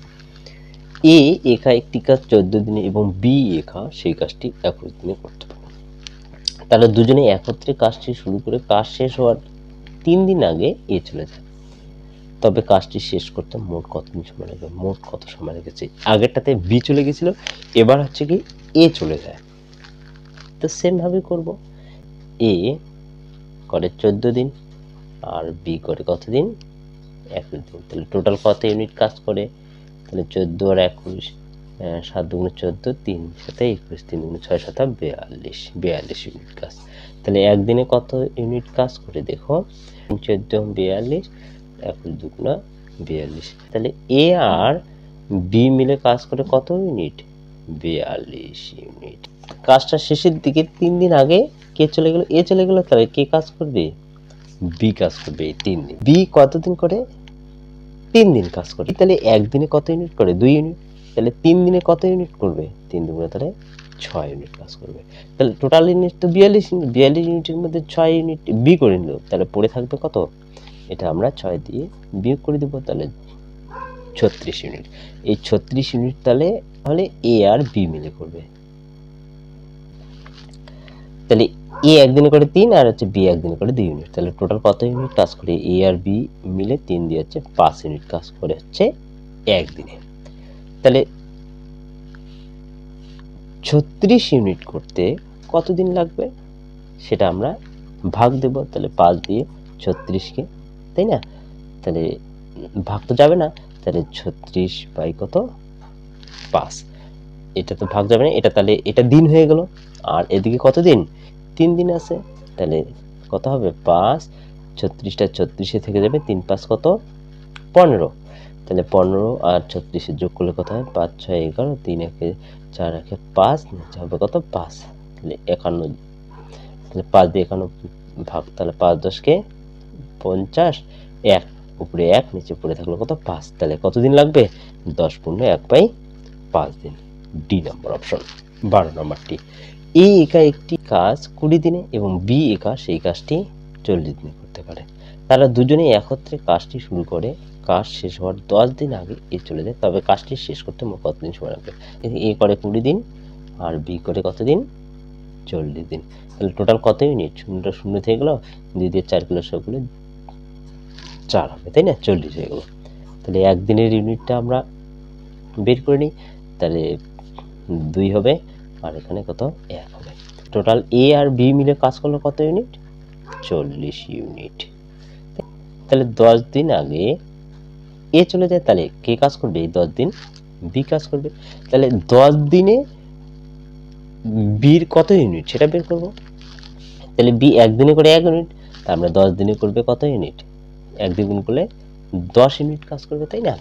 এ একা একটি কাজ 14 দিনে এবং বি একা সেই কাজটি 21 দিনে করতে পারে। তাহলে দুজনে একত্রে কাজটি শুরু করে কাজ শেষ হওয়ার 3 দিন আগে এ চলে যায়। তবে কাজটি শেষ করতে মোট কতদিন সময় লাগবে? মোট কত সময় লেগেছে? আগেরটাতে বি চলে গেছিল, এবার হচ্ছে কি এ চলে যায়। তো সেম ভাবে করব। এ করে 14 দিন আর বি করে কতদিন? 21 দিন। তাহলে টোটাল কত ইউনিট কাজ করে? তাহলে 14 আর 21, 7 দুগুণে 14, 3 সাথে 21, 3 দুগুণে 6 সাথে 42 ইউনিট কাজ। তাহলে একদিনে কত ইউনিট কাজ করে দেখো? 14 42, 21 দুগুণা 42। তাহলে এ আর বি মিলে কাজ করে কত ইউনিট? 42 ইউনিট। কাজটা শেষের দিকে 3 দিন আগে কে চলে গেল? এ চলে গেল, তাহলে কে কাজ করবে? বি কাজ করবে 3 দিন। বি কতদিন করে? 3 দিন কাজ করে। তাহলে একদিনে কত ইউনিট করে? 2 ইউনিট। তাহলে 3 দিনে কত ইউনিট করবে? 3 দুগুণে তাহলে 6 ইউনিট কাজ করবে। তাহলে টোটাল ইউনিট তো 42 ইউনিট। 42 ইউনিটের মধ্যে 6 ইউনিট বি করে নিল, তাহলে পড়ে থাকবে কত? এটা আমরা 6 দিয়ে বিয়োগ করে দেবো, তাহলে 36 ইউনিট। এই 36 ইউনিট তাহলে এ আর বি মিলে করবে। তাহলে এ একদিনে করে 3 আর হচ্ছে বি একদিনে করে 2 ইউনিট। তাহলে টোটাল কত ইউনিট কাজ করে? এ আর বি মিলে 3 দিয়ে হচ্ছে 5 ইউনিট কাজ করে হচ্ছে একদিনে। তাহলে 36 ইউনিট করতে কতদিন লাগবে সেটা আমরা ভাগ দেব। তাহলে 5 দিয়ে 36কে, তাই না? তাহলে ভাগ তো যাবে না, তাহলে 36 বাই কত? 5। এটা তো ভাগ যাবে না, এটা তাহলে এটা দিন হয়ে গেল। আর এদিকে কত দিন? 3 দিন আছে। তাহলে কত হবে? 5, 36টা 36-এ থেকে যাবে, 3 5 কত? 15। তাহলে 15 আর 36 যোগ করলে কত হয়? 5 6 11, 3 1 4 1 5, নিচে হবে কত? 5। তাহলে 51। তাহলে 5 দিয়ে 51 ভাগ, তাহলে 5 10-কে 50, 1 উপরে 1 নিচে পড়ে থাকলো কত? 5। তাহলে কতদিন লাগবে? 10 পূর্ণ 1/5 দিন। ডি নম্বর অপশন। 12 নম্বরটি, এ একা একটি কাজ 20 দিনে এবং বি একা সেই কাজটি 40 দিনে করতে পারে। তারা দুজনেই একত্রে কাজটি শুরু করে, কাজ শেষ হওয়ার 10 দিন আগে এ চলে যায়, তবে কাজটি শেষ করতে মোট কতদিন সময় লাগবে? এ করে 20 দিন আর বি করে কতদিন? 40 দিন। তাহলে টোটাল কত ইউনিট? শূন্যটা শূন্য থেকে গেল, 2 দিয়ে 4 কিলো সবগুলো 4 হবে, তাই না? 40 হয়ে গেল। তাহলে একদিনের ইউনিটটা আমরা বের করে নিই। তাহলে 2 হবে আর এখানে কত? 1 হবে। টোটাল এ আর বি মিলে কাজ করলো কত ইউনিট? 40 ইউনিট। তাহলে 10 দিন আগে এ চলে যায়, তাহলে কে কাজ করবে? এই 10 দিন বি কাজ করবে। তাহলে 10 দিনে বির কত ইউনিট সেটা বের করব। তাহলে বি একদিনে করে 1 ইউনিট, তা আমরা 10 দিনে করবে কত ইউনিট? 1 দিয়ে গুণ করলে 10 ইউনিট কাজ করবে, তাই না?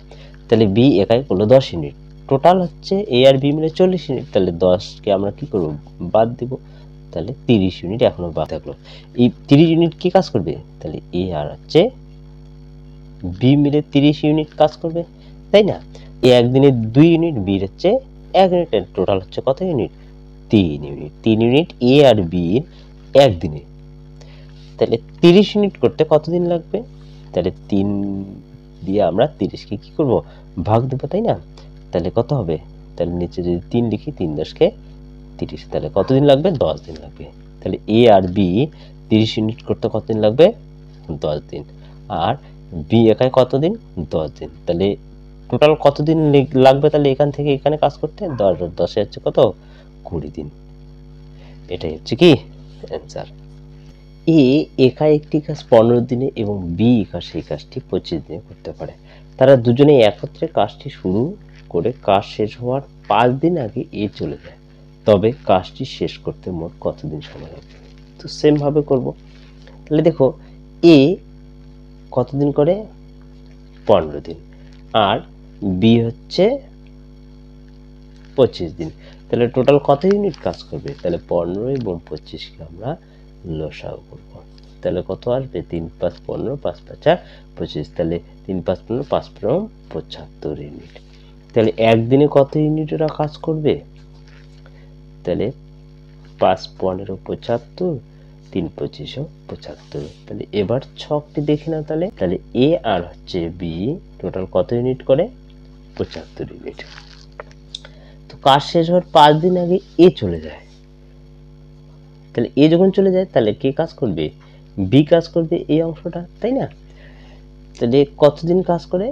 তাহলে বি একাই করলো 10 ইউনিট। টোটাল হচ্ছে এ আর বি মিলে 40 ইউনিট। তাহলে 10কে আমরা কি করব? বাদ দিব। তাহলে 30 ইউনিট এখনো বাদ থাকলো। এই 30 ইউনিট কি কাজ করবে? তাহলে এ আর হচ্ছে বি মিলে 30 ইউনিট কাজ করবে, তাই না? এ একদিনে 2 ইউনিট, বি হচ্ছে 1 ইউনিট। টোটাল হচ্ছে কত ইউনিট? 3 ইউনিট। 3 ইউনিট এ আর বি একদিনে। তাহলে 30 ইউনিট করতে কতদিন লাগবে? তাহলে 3 দিয়ে আমরা 30কে কি করব? ভাগ দেবো, তাই না? তাহলে কত হবে? তাহলে নিচে যদি 3 লিখি, 3 10-কে 30, তাহলে কতদিন লাগবে? 10 দিন লাগবে। তাহলে এ আর বি 30 ইউনিট করতে কতদিন লাগবে? 10 দিন। আর বি একাই কতদিন? 10 দিন। তাহলে টোটাল কতদিন লাগবে তাহলে এখান থেকে এখানে কাজ করতে? 10 আর 10 হচ্ছে কত? 20 দিন। এটাই হচ্ছে কি অ্যান্সার। এ একা একটি কাজ 15 দিনে এবং বি একা সেই কাজটি 25 দিনে করতে পারে। তারা দুজনে একত্রে কাজটি শুরু করে কাজ শেষ হওয়ার 5 দিন আগে এ চলে যায়, তবে কাজটি শেষ করতে মোট কতদিন সময় লাগবে? তো সেম ভাবে করব। তাহলে দেখো, এ কতদিন করে? 15 দিন। আর বি হচ্ছে 25 দিন। তাহলে টোটাল কত ইউনিট কাজ করবে? তাহলে 15 এবং 25-কে আমরা লসাগু করব। তাহলে কত আসবে? 3 5 15, 5 5 25। তাহলে 3 5 15, 5 15 75 ইউনিট। তাহলে একদিনে কত ইউনিট ওরা কাজ করবে? তাহলে 5 15 75, 3 25 75। তাহলে এবার ছকটি দেখি না। তাহলে এ আর হচ্ছে বি টোটাল কত ইউনিট করে? 75 ইউনিট। তো কাজ শেষ হওয়ার 5 দিন আগে এ চলে যায়। তাহলে এ যখন চলে যায়, তাহলে কে কাজ করবে? বি কাজ করবে এই অংশটা, তাই না? তাহলে কতদিন কাজ করে?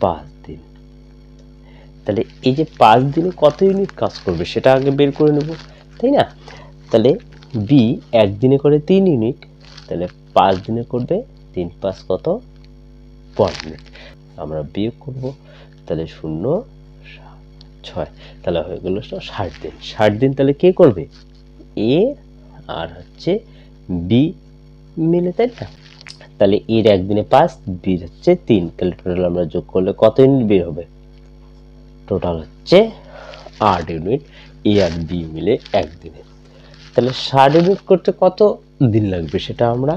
5 দিন। তাহলে এই যে 5 দিনে কত ইউনিট কাজ করবে সেটা আগে বের করে নেব, তাই না? তাহলে বি একদিনে করে 3 ইউনিট, তাহলে 5 দিনে করবে 3 5 কত? 15 ইউনিট। আমরা বিয়োগ করব, তাহলে 0 6, তাহলে হয়ে গেল 60 দিন। 60 দিন তাহলে কে করবে? এ আর হচ্ছে বি মিলে, তাই না? তাহলে এর একদিনে 5, বির হচ্ছে 3, তাহলে টোটাল আমরা যোগ করলে কত ইউনিট বের হবে? টোটাল হচ্ছে 8 ইউনিট এ আর বি মিলে একদিনে। তাহলে 60 ইউনিট করতে কত দিন লাগবে সেটা আমরা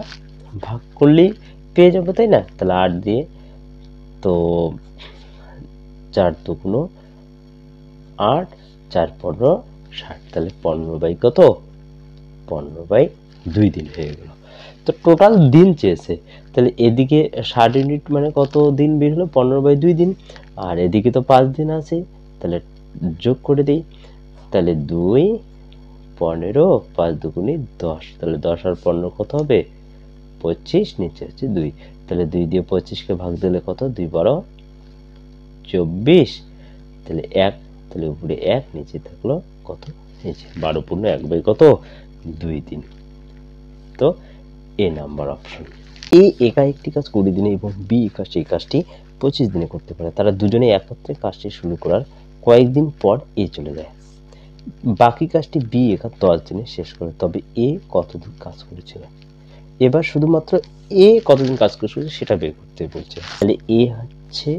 ভাগ করলেই পেয়ে যাবো, তাই না? তাহলে 8 দিয়ে তো 4 দুগুণ 8, 4 15 60, তাহলে 15 কত? 15/2 দিন হয়ে গেল। তো টোটাল দিন চেয়েছে, তাহলে এদিকে 60 ইউনিট মানে কত দিন বের হলো? 15/2 দিন। আর এদিকে তো 5 দিন আছে, তাহলে যোগ করে দিই। তাহলে 2 15, 5 দুগুণে 10, তাহলে 10 আর 15 কত হবে? 25, নিচে হচ্ছে 2, তাহলে 2 দিয়ে 25কে ভাগ দিলে কত? 2 12 24, তাহলে 1, তাহলে উপরে 1, নিচে থাকলো কত? নিচে 12 পূর্ণ 1 কত? 2 দিন। তো এ নাম্বার অপশন। এ একা একটি কাজ 20 দিনে এবং বি এই কাজটি 25 দিনে করতে পারে। তারা দুজনে একত্রে কাজটি শুরু করার কয়েকদিন পর এ চলে যায়। বাকি কাজটি বি একা 10 দিনে শেষ করে, তবে এ কতদিন কাজ করেছিল? এবার শুধুমাত্র এ কতদিন কাজ করেছিল সেটা বের করতে বলছে। তাহলে এ হচ্ছে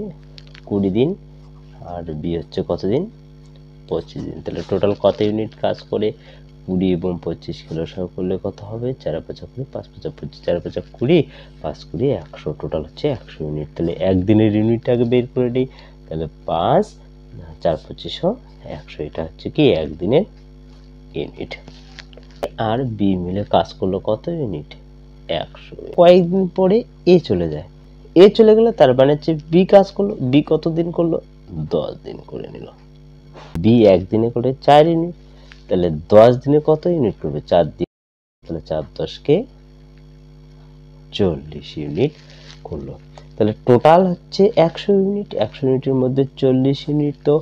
20 দিন আর বি হচ্ছে কতদিন? 25 দিন। তাহলে টোটাল কত ইউনিট কাজ করে? 20 এবং 25 কিলো সহ করলে কত হবে? 4 5 20, 5 5 25, 4 5 20, 5 20 100, টোটাল হচ্ছে 100 ইউনিট। তাহলে একদিনের ইউনিট আগে বের করে নিই, তাহলে 5 4 25 100, এটা হচ্ছে কি একদিনের ইউনিট। আর বি মিলে কাজ করলো কত ইউনিট? 100। কয়েকদিন পরে এ চলে যায়, এ চলে গেলে তার মানে হচ্ছে বি কাজ করলো। বি কতদিন করলো? 10 দিন করে নিল। বি একদিনে করে 4 ইউনিট, তাহলে 10 দিনে কত ইউনিট করবে? 4 দিন, তাহলে 4 10 40 ইউনিট করলো। তাহলে টোটাল হচ্ছে 100 ইউনিট। 100 ইউনিটের মধ্যে 40 ইউনিট তো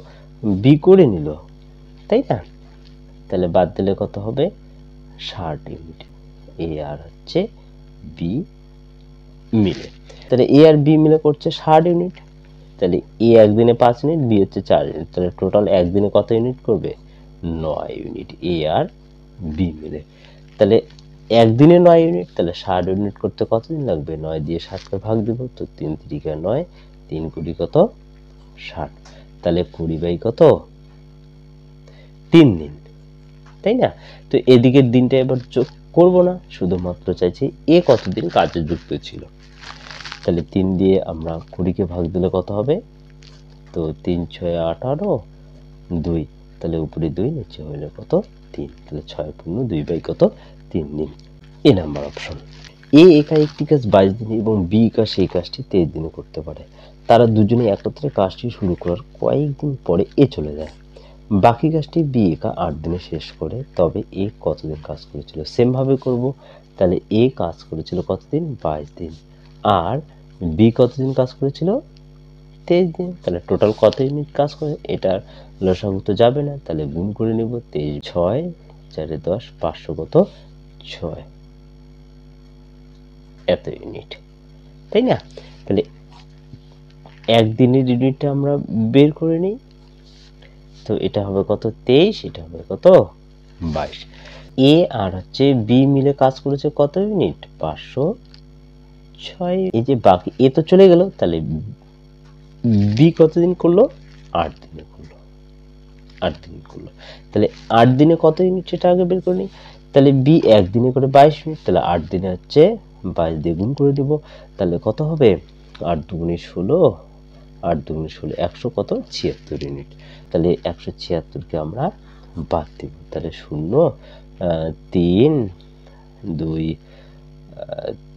বি করে নিল, তাই না? তাহলে বাদ দিলে কত হবে? 60 ইউনিট এ আর হচ্ছে বি মিলে। তাহলে এ আর বি মিলে করছে 60 ইউনিট। তাহলে এ একদিনে 5 ইউনিট, বি হচ্ছে 4 ইউনিট, তাহলে টোটাল একদিনে কত ইউনিট করবে? 9 ইউনিট এ আর বি মিলে। তাহলে একদিনে 9 ইউনিট, তাহলে 60 ইউনিট করতে কতদিন লাগবে? 9 দিয়ে 7কে ভাগ দেব, তো 3 3 9, 3 20 কত? 60, তাহলে 20 কত? 3 দিন, তাই না? তো এদিকের দিনটা এবার যোগ করব না, শুধুমাত্র চাইছি এ কতদিন কাজে যুক্ত ছিল। তাহলে 3 দিয়ে আমরা 20কে ভাগ দিলে কত হবে? তো 3 6 18 2, তাহলে উপরে 2, নিচে হইলে কত? 3, তাহলে 6 পূর্ণ 2 কত? 3 দিন। এ নাম্বার অপশন। এ একা একটি কাজ 22 দিনে এবং বি একা সেই কাজটি 23 দিনে করতে পারে। তারা দুজনে একত্রে কাজটি শুরু করার কয়েকদিন পরে এ চলে যায়। বাকি কাজটি বি একা 8 দিনে শেষ করে, তবে এ কতদিন কাজ করেছিল? সেম ভাবে করব। তাহলে এ কাজ করেছিল কতদিন? 22 দিন। আর বি কতদিন কাজ করেছিল? 23 দিন। তাহলে টোটাল কত ইউনিট কাজ করে? এটার লসাগু তো যাবে না, তাহলে গুণ করে নেব। 23 6 4 10, 500 কত? 6, এত ইউনিট, তাই না? তাহলে একদিনের ইউনিটটা আমরা বের করে নিই, তো এটা হবে কত? 23, এটা হবে কত? 22। এ আর হচ্ছে বি মিলে কাজ করেছে কত ইউনিট? 506। এই যে বাকি এ তো চলে গেল, তাহলে বি কতদিন করলো? 8 দিনে করলো। 8 দিন করলো। তাহলে 8 দিনে কত ইউনিট সেটা আগে বের করে নিই। তাহলে বি একদিনে করে 22 ইউনিট, তাহলে 8 দিনে হচ্ছে 22 দিয়ে গুণ করে দিব, তাহলে কত হবে? 8 দুগুণে 16, 8 দুগুণে 16, 100 কত? 76 ইউনিট। তাহলে 176কে আমরা বাদ দিব, তাহলে 0 3 2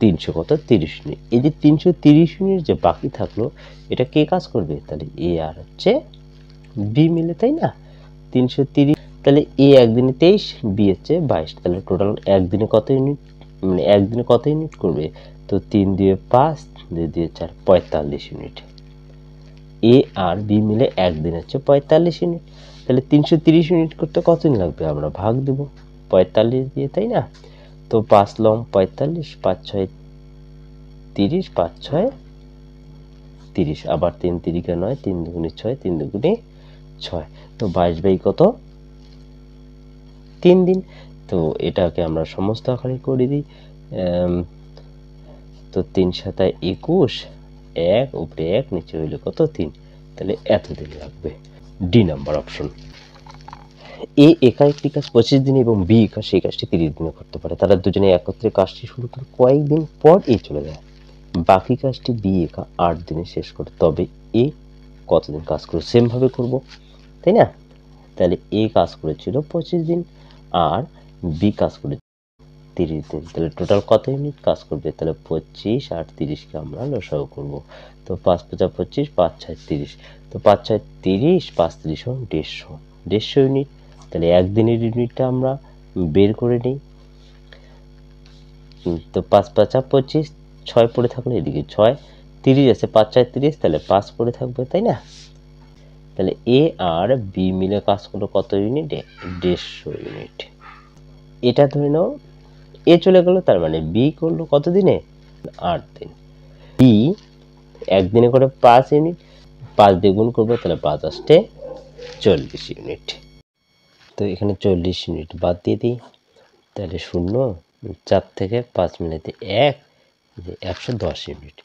300 কত? 30 ইউনিট। এই যে 330 ইউনিট যে বাকি থাকলো, এটা কে কাজ করবে? তাহলে এ আর হচ্ছে বি মিলে, তাই না? 330, তাহলে এ একদিনে 23, বি হচ্ছে 22, তাহলে টোটাল একদিনে কত ইউনিট, মানে একদিনে কত ইউনিট করবে? তো 3 দিয়ে 5, 2 দিয়ে 4 45 ইউনিট। এ আর বি মিলে একদিন হচ্ছে 45 ইউনিট। তাহলে 330 ইউনিট করতে কতদিন লাগবে? আমরা ভাগ দেব 45 দিয়ে, তাই না? তো 5 লং 45, 5 6 30, 5 6 30, আবার 3 তিরিকা 9, 3 দুগুণে 6, 3 দুগুণে 6। তো 22 বাই কত? 3 দিন। তো এটাকে আমরা সমস্ত আকারে করে দিই। তো 3 7 21, 1 উপরে 1 নিচে হইলে কত? 3। তাহলে এতদিন লাগবে। D number option. এ একা একটি কাজ 25 দিনে এবং বি একা সেই কাজটি 30 দিনে করতে পারে। তারা দুজনে একত্রে কাজটি শুরু করে কয়েকদিন পর এ চলে যায়। বাকি কাজটি বি একা 8 দিনে শেষ করে, তবে এ কতদিন কাজ করে? সেম ভাবে করব, তাই না? তাহলে এ কাজ করেছিল 25 দিন আর বি কাজ করে 30 দিন। তাহলে টোটাল কত ইউনিট কাজ করবে? তাহলে 25 আর 30কে আমরা লসাগু করব। তো 5 5 25, 5 6 30। তো 5 6 30, 5 30 = 150, 150 ইউনিট। তাহলে একদিনের ইউনিটটা আমরা বের করে নিই। তো 5 5 25, 6 পড়ে থাকলে এদিকে 6, 30 আছে, 5 4 30, তাহলে 5 পড়ে থাকবে, তাই না? তাহলে এ আর বি মিলে কাজ করলো কত ইউনিট? 150 ইউনিট। এটা ধরে নাও এ চলে গেল, তার মানে বি করলো কত দিনে? 8 দিন। বি একদিনে করে 5 ইউনিট, 5 দিয়ে গুণ করবো, তাহলে 5 আসতে 40 ইউনিট। তো এখানে 40 ইউনিট বাদ দিয়ে দিই, তাহলে 0, 4 থেকে 5 মিলাতে 1, 110 ইউনিট।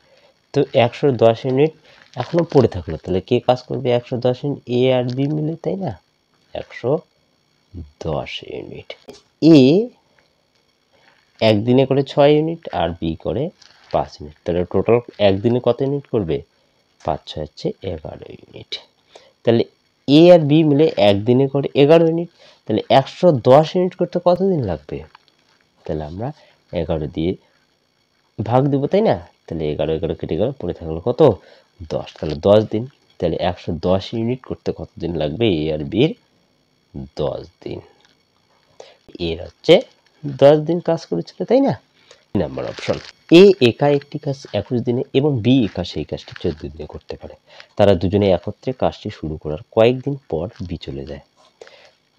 তো 110 ইউনিট এখনো পড়ে থাকলো, তাহলে কে কাজ করবে 110 ইউনিট? এ আর বি মিলে, তাই না? 110 ইউনিট। এ একদিনে করে 6 ইউনিট আর বি করে 5 ইউনিট। তাহলে টোটাল একদিনে কত ইউনিট করবে? 5 6 হচ্ছে 11 ইউনিট। তাহলে এ আর বি মিলে একদিনে করে 11 ইউনিট। তাহলে 110 ইউনিট করতে কতদিন লাগবে? তাহলে আমরা 11 দিয়ে ভাগ দেবো, তাই না? তাহলে 11 11 কেটে গেল, পড়ে থাকলো কত? 10। তাহলে 10 দিন। তাহলে 110 ইউনিট করতে কতদিন লাগবে? এ আর বির 10 দিন। এর হচ্ছে 10 দিন কাজ করেছিল, তাই না? Number option. এ একা একটি কাজ 21 দিনে এবং বি একা সেই কাজটি 14 দিনে করতে পারে। তারা দুজনে একত্রে কাজটি শুরু করার কয়েকদিন পর বি চলে যায়।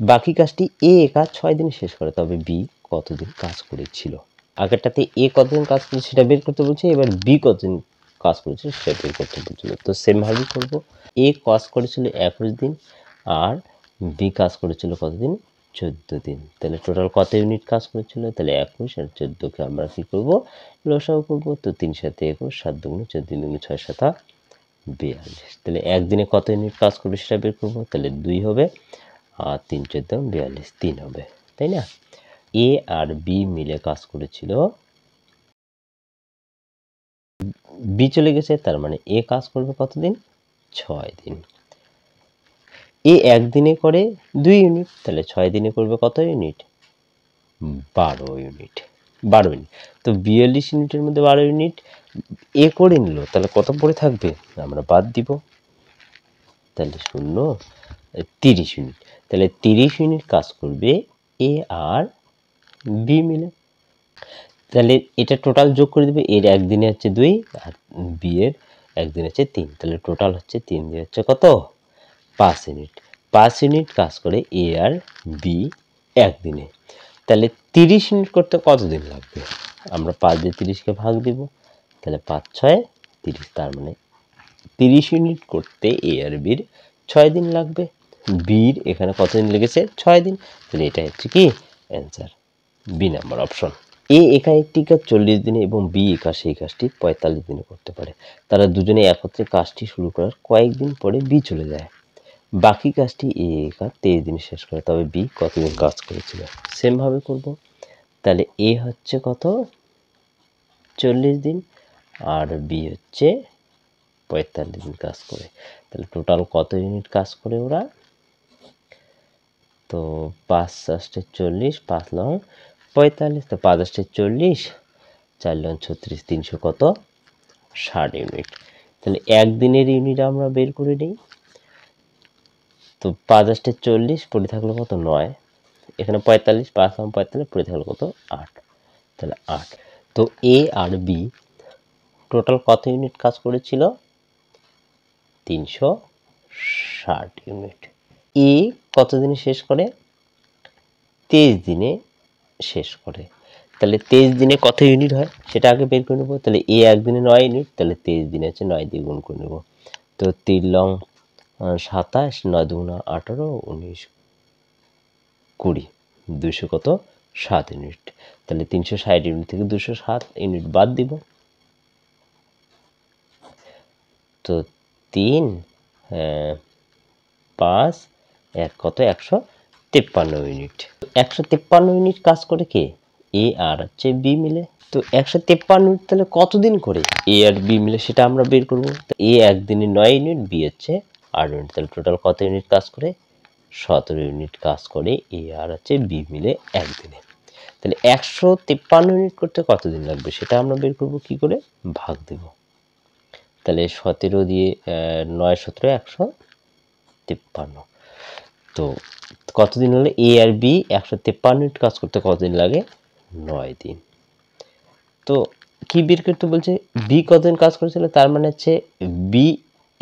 বাকি কাজটি এ একা 6 দিনে শেষ করে, তবে বি কতদিন কাজ করেছিল? আগেরটাতে এ কতদিন কাজ করেছে সেটা বের করতে বলছে, এবার বি কতদিন কাজ করেছে সেটা বের করতে বলছিল। তো সেম ভাবেই করব। এ কাজ করেছিল 21 দিন আর বি কাজ করেছিল কতদিন? 14 দিন। তাহলে টোটাল কত ইউনিট কাজ করেছিল? তাহলে 21 আর 14কে আমরা কি করব? লসাগু করব। তো 3 7 21, 7 দুগুণে 14, 3 দুগুণে 6 7 42। তাহলে একদিনে কত ইউনিট কাজ করবে সেটা বের করব। তাহলে 2 হবে আর 3 14 42, 3 হবে, তাই না? এ আর বি মিলে কাজ করেছিল, বি চলে গেছে, তার মানে এ কাজ করবে কতদিন? 6 দিন। এ একদিনে করে 2 ইউনিট, তাহলে 6 দিনে করবে কত ইউনিট? 12 ইউনিট। 12 ইউনিট। তো 42 ইউনিটের মধ্যে 12 ইউনিট এ করে নিল, তাহলে কত পড়ে থাকবে? আমরা বাদ দিব, তাহলে 0, 30 ইউনিট। তাহলে 30 ইউনিট কাজ করবে এ আর বি মিলে। তাহলে এটা টোটাল যোগ করে দেবে। এর একদিনে হচ্ছে 2 আর বি এর একদিন হচ্ছে 3। তাহলে টোটাল হচ্ছে 3 দিয়ে হচ্ছে কত? 5 ইউনিট। 5 ইউনিট কাজ করে এ আর বি একদিনে। তাহলে 30 ইউনিট করতে কতদিন লাগবে? আমরা 5 দিয়ে 30কে ভাগ দিব, তাহলে 5 6 30, তার মানে 30 ইউনিট করতে এ আর বির 6 দিন লাগবে। বির এখানে কতদিন লেগেছে? 6 দিন। তাহলে এটা হচ্ছে কি অ্যান্সার, বি নাম্বার অপশন। এ একা একটি কাজ 40 দিনে এবং বি একা সেই কাজটি 45 দিনে করতে পারে। তারা দুজনে একত্রে কাজটি শুরু করার কয়েকদিন পরে বি চলে যায়। বাকি কাজটি এ একা 23 দিনে শেষ করে, তবে বি কতদিন কাজ করেছিল? সেম ভাবে করব। তাহলে এ হচ্ছে কত? 40 দিন আর বি হচ্ছে 45 দিন কাজ করে। তাহলে টোটাল কত ইউনিট কাজ করে ওরা? তো 5 8 40, 5 লং 45, তো 5 8 40, 4 লং 36, 300 কত? 60 ইউনিট। তাহলে একদিনের ইউনিট আমরা বের করে নিই। তো 5 8 40 পড়ে থাকলো কত? 9। এখানে 45, 5 লং 45 পড়ে থাকলো কত? 8। তাহলে 8। তো এ আর বি টোটাল কত ইউনিট কাজ করেছিল? 360 ইউনিট। এ কত দিনে শেষ করে? 23 দিনে শেষ করে। তাহলে 23 দিনে কত ইউনিট হয় সেটা আগে বের করে নেবো। তাহলে এ একদিনে 9 ইউনিট, তাহলে 23 দিনে হচ্ছে 9 দিয়ে গুণ করে নেবো। তো 3 লং 27, 9 দুগুণা 18, 19 20, 200 কত? 7 ইউনিট। তাহলে 360 ইউনিট থেকে 207 ইউনিট বাদ দিব। তো 3 5 1 কত? 153 ইউনিট। 153 ইউনিট কাজ করে কে? এ আর হচ্ছে বি মিলে। তো 153 ইউনিট তাহলে কতদিন করে এ আর বি মিলে সেটা আমরা বের করবো। এ একদিনে 9 ইউনিট, বি হচ্ছে 8 ইউনিট। তাহলে টোটাল কত ইউনিট কাজ করে? 17 ইউনিট কাজ করে এ আর হচ্ছে বি মিলে একদিনে। তাহলে 153 ইউনিট করতে কতদিন লাগবে সেটা আমরা বের করবো কি করে? ভাগ দেব। তাহলে 17 দিয়ে 9 17 153। তো কতদিন হলে এ আর বি 153 ইউনিট কাজ করতে কতদিন লাগে? 9 দিন। তো কি বের করতে বলছে? বি কতদিন কাজ করেছিল, তার মানে হচ্ছে বি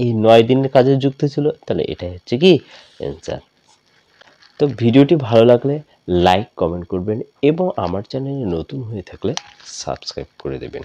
এই 9 দিনের কাজে যুক্ত ছিল। তাহলে এটাই হচ্ছে কি অ্যান্সার। তো ভিডিওটি ভালো লাগলে লাইক কমেন্ট করবেন এবং আমার চ্যানেলে নতুন হয়ে থাকলে সাবস্ক্রাইব করে দেবেন।